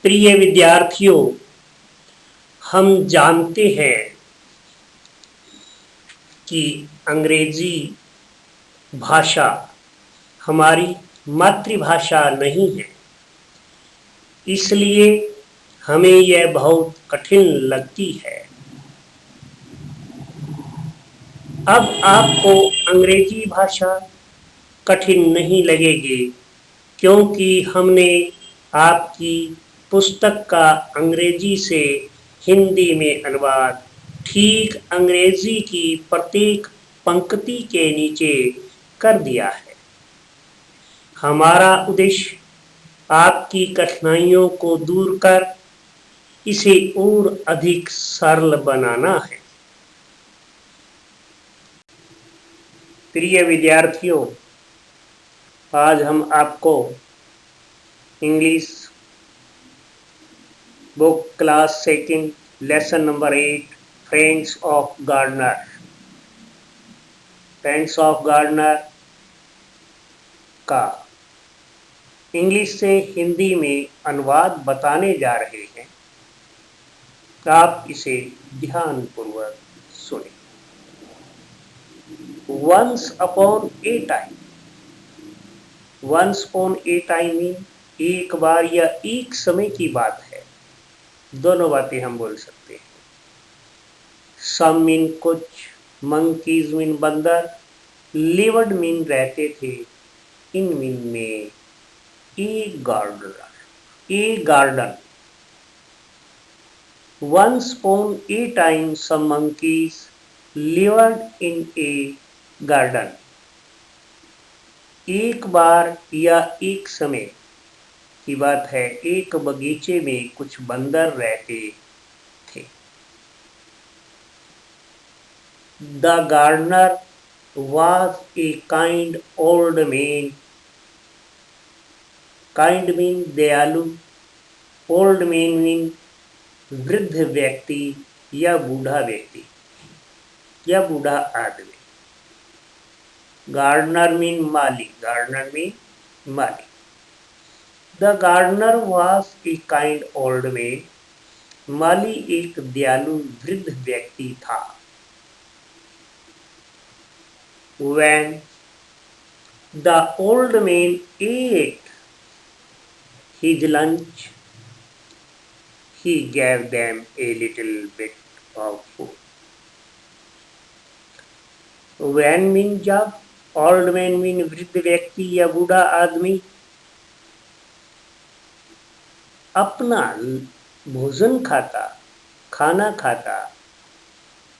प्रिय विद्यार्थियों, हम जानते हैं कि अंग्रेजी भाषा हमारी मातृभाषा नहीं है, इसलिए हमें यह बहुत कठिन लगती है। अब आपको अंग्रेजी भाषा कठिन नहीं लगेगी, क्योंकि हमने आपकी पुस्तक का अंग्रेजी से हिंदी में अनुवाद ठीक अंग्रेजी की प्रत्येक पंक्ति के नीचे कर दिया है। हमारा उद्देश्य आपकी कठिनाइयों को दूर कर इसे और अधिक सरल बनाना है। प्रिय विद्यार्थियों, आज हम आपको English book class second lesson number 8 friends of gardener का इंग्लिश से हिंदी में अनुवाद बताने जा रहे हैं। आप इसे ध्यानपूर्वक सुनें। Once upon a time. Once upon a time में एक बार या एक समय की बात है। दोनों बातें हम बोल सकते हैं। सम मीन कुछ, मंकीज मीन बंदर, लिव्ड मीन रहते थे, इन मीन में ए garden. Once upon a time some monkeys lived in a garden. एक बार या एक समय की बात है, एक बगीचे में कुछ बंदर रहते थे। The gardener was a kind old man. Kind mean दयालु, old man mean वृद्ध व्यक्ति या बूढ़ा व्यक्ति या बूढ़ा आदमी। गार्डनर मीन माली। The gardener was a kind old man. माली एक दयालु वृद्ध व्यक्ति था। When the old man ate his lunch, he gave them a little bit of food. When mean जब, old man mean वृद्ध व्यक्ति या बूढ़ा आदमी अपना भोजन खाता, खाना खाता,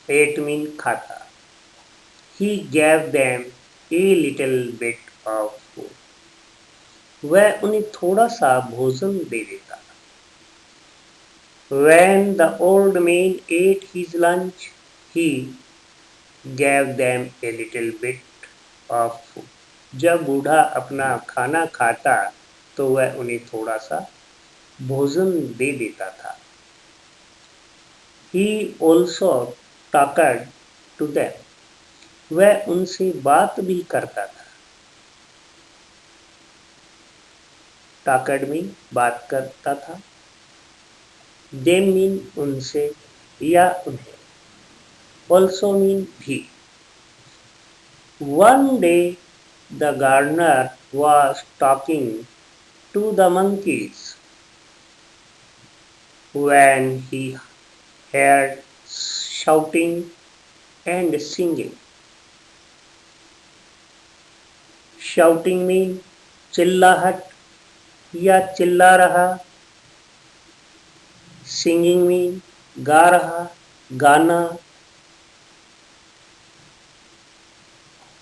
ate mean खाता, he gave them a little bit of food. वह उन्हें थोड़ा सा भोजन दे देता। When the old man ate his lunch, he gave them a little bit of food. जब बूढ़ा अपना खाना खाता तो वह उन्हें थोड़ा सा भोजन दे देता था। He also talked to them. वह उनसे बात भी करता था। talked में बात करता था। Them mean उनसे या उन्हें। Also mean भी। One day the gardener was talking to the monkeys when he heard shouting and singing. Shouting mean चिल्लाहट या चिल्ला रहा। Singing mean गा रहा, गाना।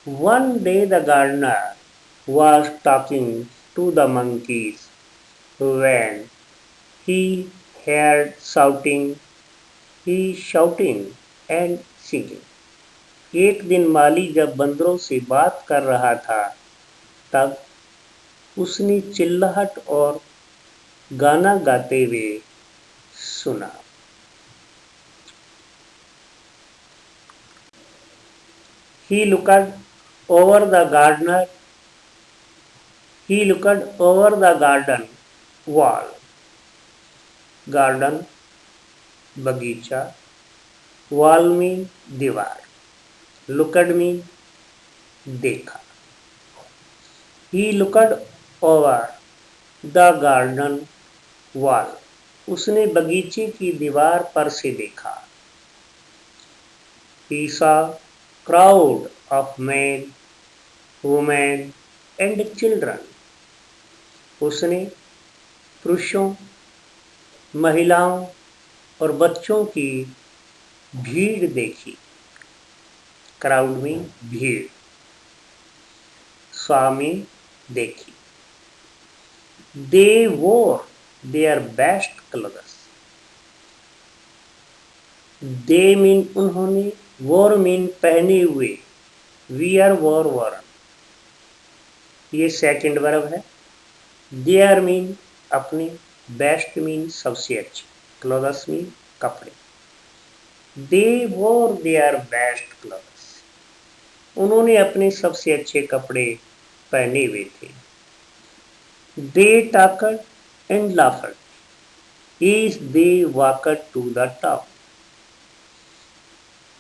One day the gardener was talking to the monkeys when he heard shouting and singing. एक दिन माली जब बंदरों से बात कर रहा था, तब उसने चिल्लाहट और गाना गाते हुए सुना। He looked over the garden wall. Garden बगीचा, वॉल मीन दीवार, लुकड मीन देखा। He looked over the garden wall, उसने बगीचे की दीवार पर से देखा। He saw crowd of men, women and children, उसने पुरुषों, महिलाओं और बच्चों की भीड़ देखी। क्राउड में भीड़, saw में देखी। They wore their best clothes, they mean उन्होंने, wore मीन पहने हुए, wear wore worn, ये सेकंड वर्ब है। देयर मीन अपने, बेस्ट मीन सबसे अच्छे, क्लोथ्स मीन कपड़े। दे वोर देयर बेस्ट क्लोथ्स, उन्होंने अपने सबसे अच्छे कपड़े पहने हुए थे। They talked and laughed as they walked to the town,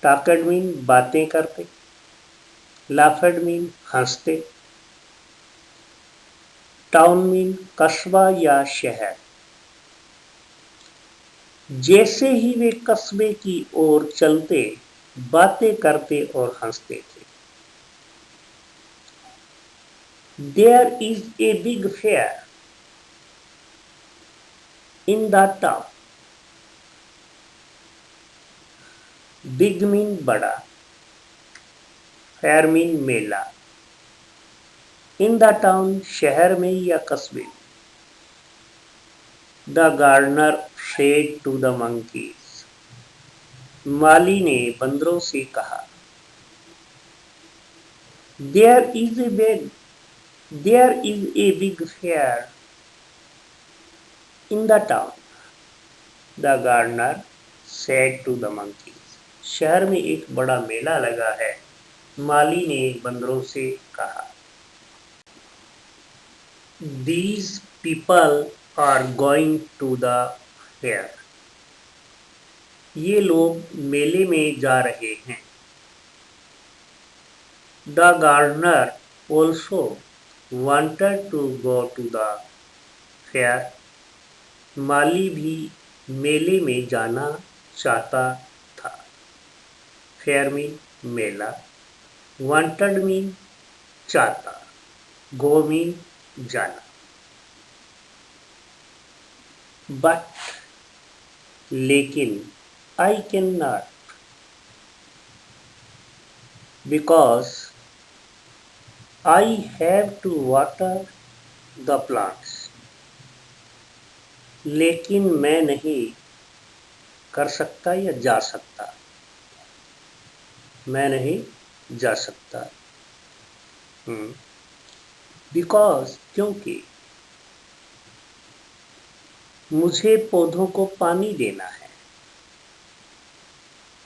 talked mean बातें करते, लाफ्ड मीन हंसते, टाउन मीन कस्बा या शहर। जैसे ही वे कस्बे की ओर चलते, बातें करते और हंसते थे। There is a big fair in the town. Big mean बड़ा, fair mean Mela. In the town शहर में या कस्बे में। The gardener said to the monkeys, माली ने बंदरों से कहा। There is a big fair in the town, the gardener said to the monkeys. शहर में एक बड़ा मेला लगा है, माली ने बंदरों से कहा। These people are going to the fair. ये लोग मेले में जा रहे हैं। The gardener also wanted to go to the fair. माली भी मेले में जाना चाहता था। फेयर मीन मेला, वांटेड मीन चाहता, गो मीन जाना। बट लेकिन, I can not, because I have to water the plants, लेकिन मैं नहीं कर सकता या जा सकता, मैं नहीं जा सकता। बिकॉज क्योंकि, मुझे पौधों को पानी देना है।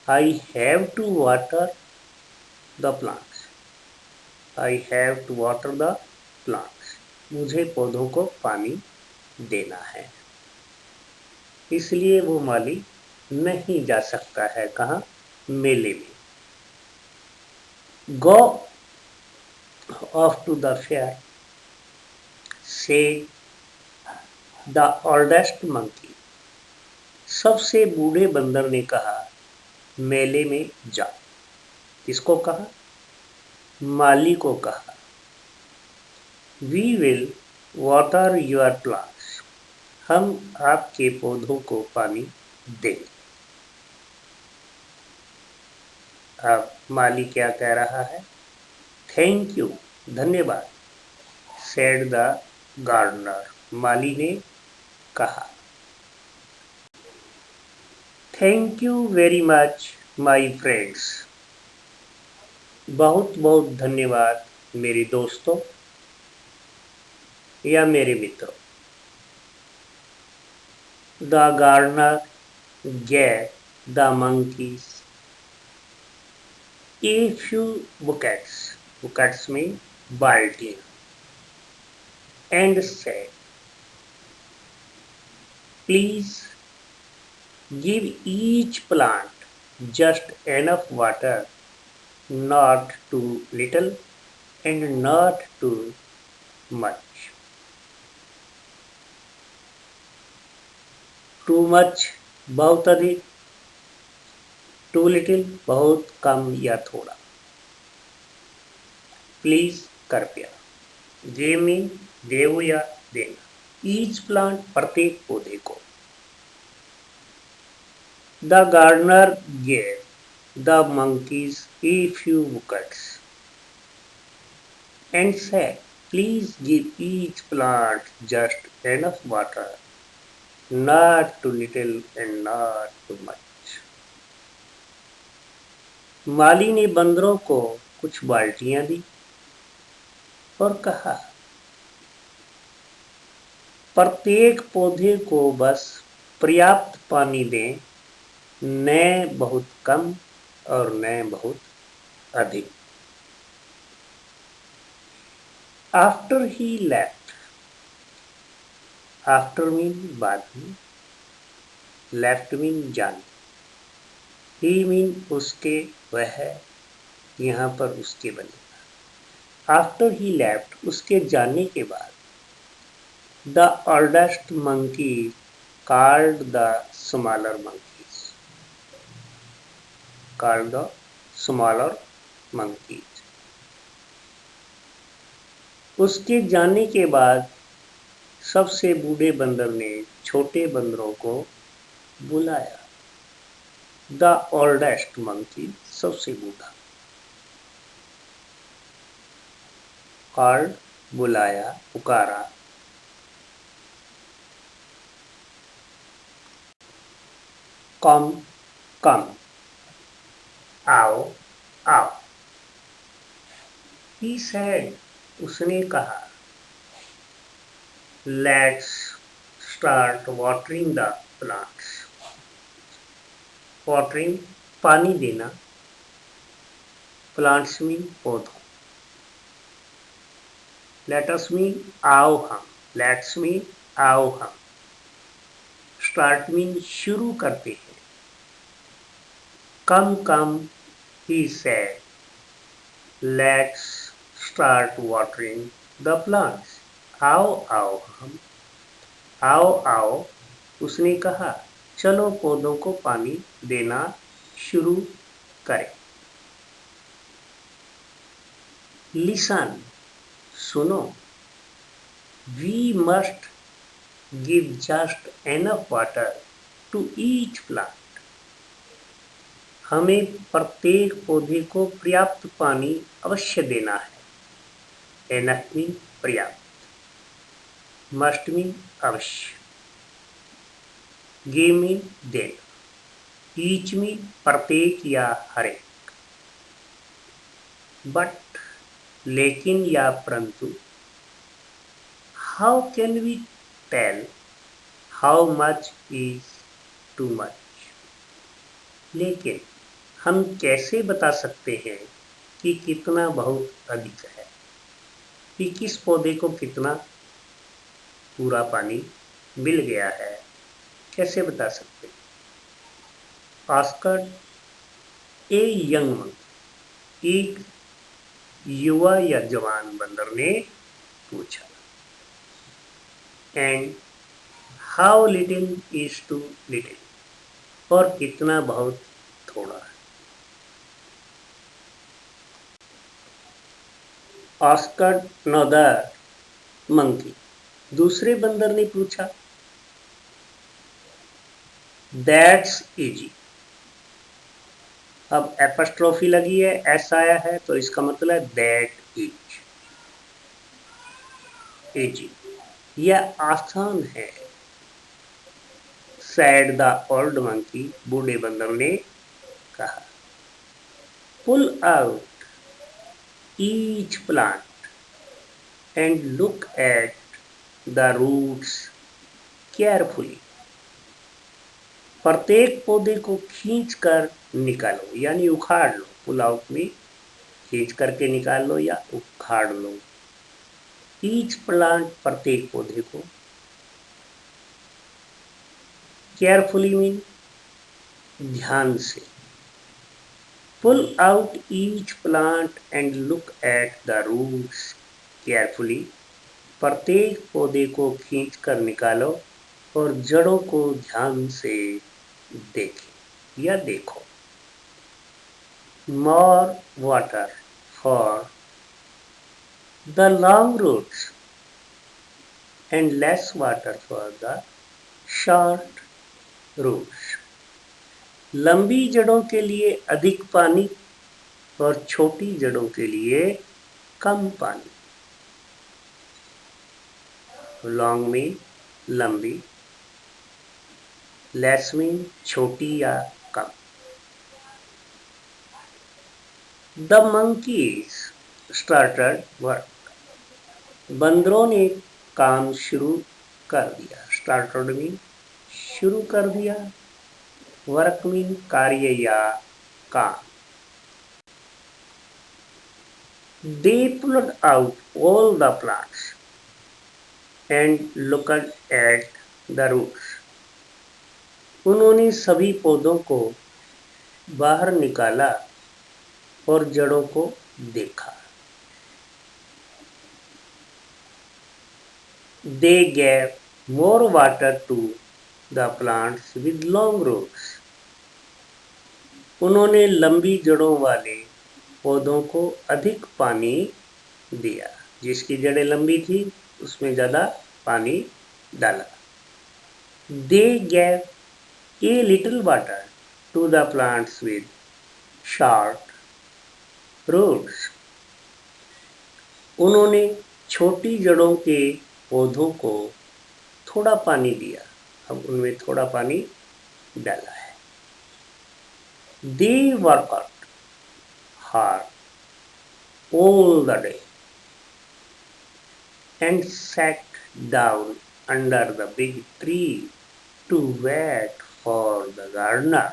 I have to water the plants, I have to water the plants, मुझे पौधों को पानी देना है। इसलिए वो माली नहीं जा सकता है, कहाँ, मेले में। Go off to the fair said the oldest monkey, सबसे बूढ़े बंदर ने कहा, मेले में जा। किसको कहा, माली को कहा। We will water your plants, हम आपके पौधों को पानी देंगे। अब माली क्या कह रहा है, थैंक यू, धन्यवाद, said the gardener, माली ने कहा। Thank you very much my friends, बहुत बहुत धन्यवाद मेरे दोस्तों या मेरे मित्रों। The gardener gave the monkeys a few buckets, buckets में बाल्टी, and said, please Give each plant just enough water, not too little and not too much. Too much बहुत अधिक, too little बहुत कम या थोड़ा. Please कृपया. Give me देव या देना. Each plant प्रत्येक पौधे को. The gardener gave the monkeys a few buckets and said, please give each plant just enough water, not too little and not too much. माली ने बंदरों को कुछ बाल्टियां दी और कहा, प्रत्येक पौधे को बस पर्याप्त पानी दें, न बहुत कम और न बहुत अधिक. After he left, after mean बाद में, left mean जाने, he mean उसके, वह, यहाँ पर उसके बनेगा. After he left, उसके जाने के बाद, the oldest monkey called the smaller monkeys. Called the smaller monkeys. उसके जाने के बाद सबसे बूढ़े बंदर ने छोटे बंदरों को बुलाया. The oldest monkey सबसे बूढ़ा. Called बुलाया, पुकारा. Come, come. आओ, आओ. He said, उसने कहा, let's start watering the plants. Watering पानी देना, plants mean पौधों. Let us mean आओ हम, let's mean आओ हम. Start mean शुरू करते हैं. Come, come, he said, let's start watering the plants. आओ आओ हम, आओ आओ, उसने कहा, चलो पौधों को पानी देना शुरू करें. Listen, सुनो. We must give just enough water to each plant. हमें प्रत्येक पौधे को पर्याप्त पानी अवश्य देना है. Enough mean पर्याप्त, must mean अवश्य, give mean देना, each mean प्रत्येक या हर एक. But लेकिन या परंतु, how can we tell how much is too much? लेकिन हम कैसे बता सकते हैं कि कितना बहुत अधिक है, कि किस पौधे को कितना पूरा पानी मिल गया है, कैसे बता सकते हैं? आस्क्ड ए यंग मंकी, एक युवा या जवान बंदर ने पूछा. And how little is too little, और कितना बहुत थोड़ा है. आस्क्ड अनदर मंकी, दूसरे बंदर ने पूछा. That's easy. अब एपस्ट्रोफी लगी है, एस आया है, तो इसका मतलब है दैट इज. इजी, यह आसान है. सैड द ओल्ड मंकी, बूढ़े बंदर ने कहा. Pull out each plant and look at the roots carefully. प्रत्येक पौधे को खींच कर निकालो, यानी उखाड़ लो. पुल आउट में खींच करके निकाल लो या उखाड़ लो. ईच प्लांट प्रत्येक पौधे को. केयरफुली मीन ध्यान से। Pull out each plant and look at the roots carefully. प्रत्येक पौधे को खींच कर निकालो और जड़ों को ध्यान से देखें या देखो। More water for the long roots and less water for the short roots. लंबी जड़ों के लिए अधिक पानी और छोटी जड़ों के लिए कम पानी। लॉन्ग में लंबी, लेस में छोटी या कम। The monkeys started work. बंदरों ने काम शुरू कर दिया। Started में शुरू कर दिया, वर्क में कार्य या काम। They pulled out all the plants and looked at the roots. उन्होंने सभी पौधों को बाहर निकाला और जड़ों को देखा। They gave more water to the plants with long roots. उन्होंने लंबी जड़ों वाले पौधों को अधिक पानी दिया। जिसकी जड़ें लंबी थी उसमें ज़्यादा पानी डाला। They gave a little water to the plants with short roots. उन्होंने छोटी जड़ों के पौधों को थोड़ा पानी दिया। अब उनमें थोड़ा पानी डाला है। They worked hard all the day and sat down under the big tree to wait for the gardener.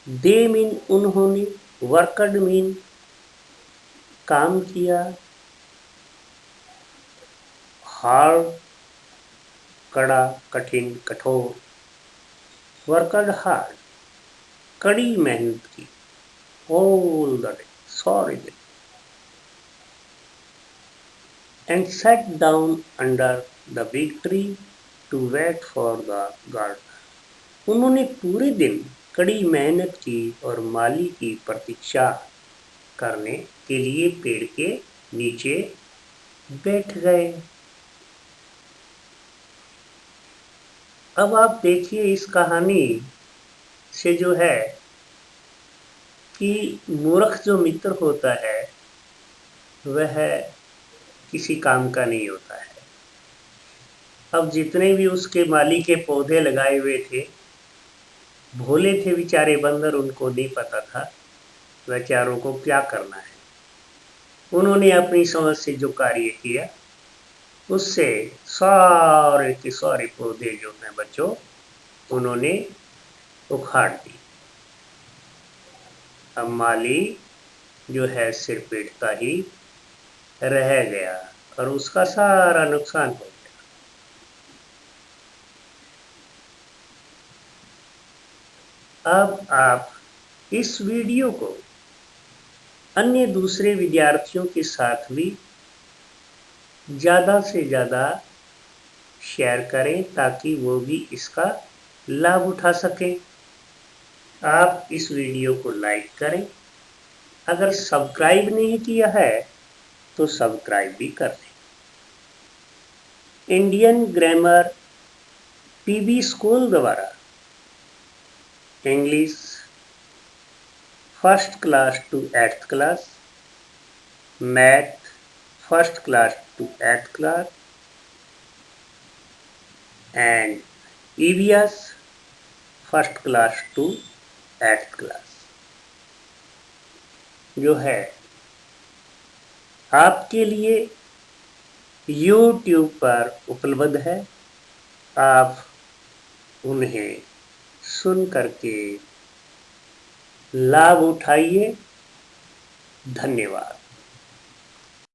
They mean उन्होंने, worked mean काम किया, hard कड़ा, कठिन, कठोर, worked hard कड़ी मेहनत की, all the day, सारे दिन, and sat down under the big tree to wait for the gardener. उन्होंने पूरे दिन कड़ी मेहनत की और माली की प्रतीक्षा करने के लिए पेड़ के नीचे बैठ गए। अब आप देखिए इस कहानी से जो है कि मूर्ख जो मित्र होता है वह किसी काम का नहीं होता है। अब जितने भी उसके माली के पौधे लगाए हुए थे, भोले थे बेचारे बंदर, उनको नहीं पता था बेचारों को क्या करना है। उन्होंने अपनी समझ से जो कार्य किया उससे सारे के सारे पौधे जो हैं बच्चों उन्होंने उखाड़ दी। अब माली जो है सिर पीटता ही रह गया और उसका सारा नुकसान हो गया। अब आप इस वीडियो को अन्य दूसरे विद्यार्थियों के साथ भी ज़्यादा से ज़्यादा शेयर करें ताकि वो भी इसका लाभ उठा सकें। आप इस वीडियो को लाइक करें। अगर सब्सक्राइब नहीं किया है तो सब्सक्राइब भी कर दें। इंडियन ग्रामर पीबी स्कूल द्वारा English first class to 8th class, math first class to 8th class and EVS first class to 8th class जो है आपके लिए YouTube पर उपलब्ध है। आप उन्हें सुन करके लाभ उठाइए। धन्यवाद।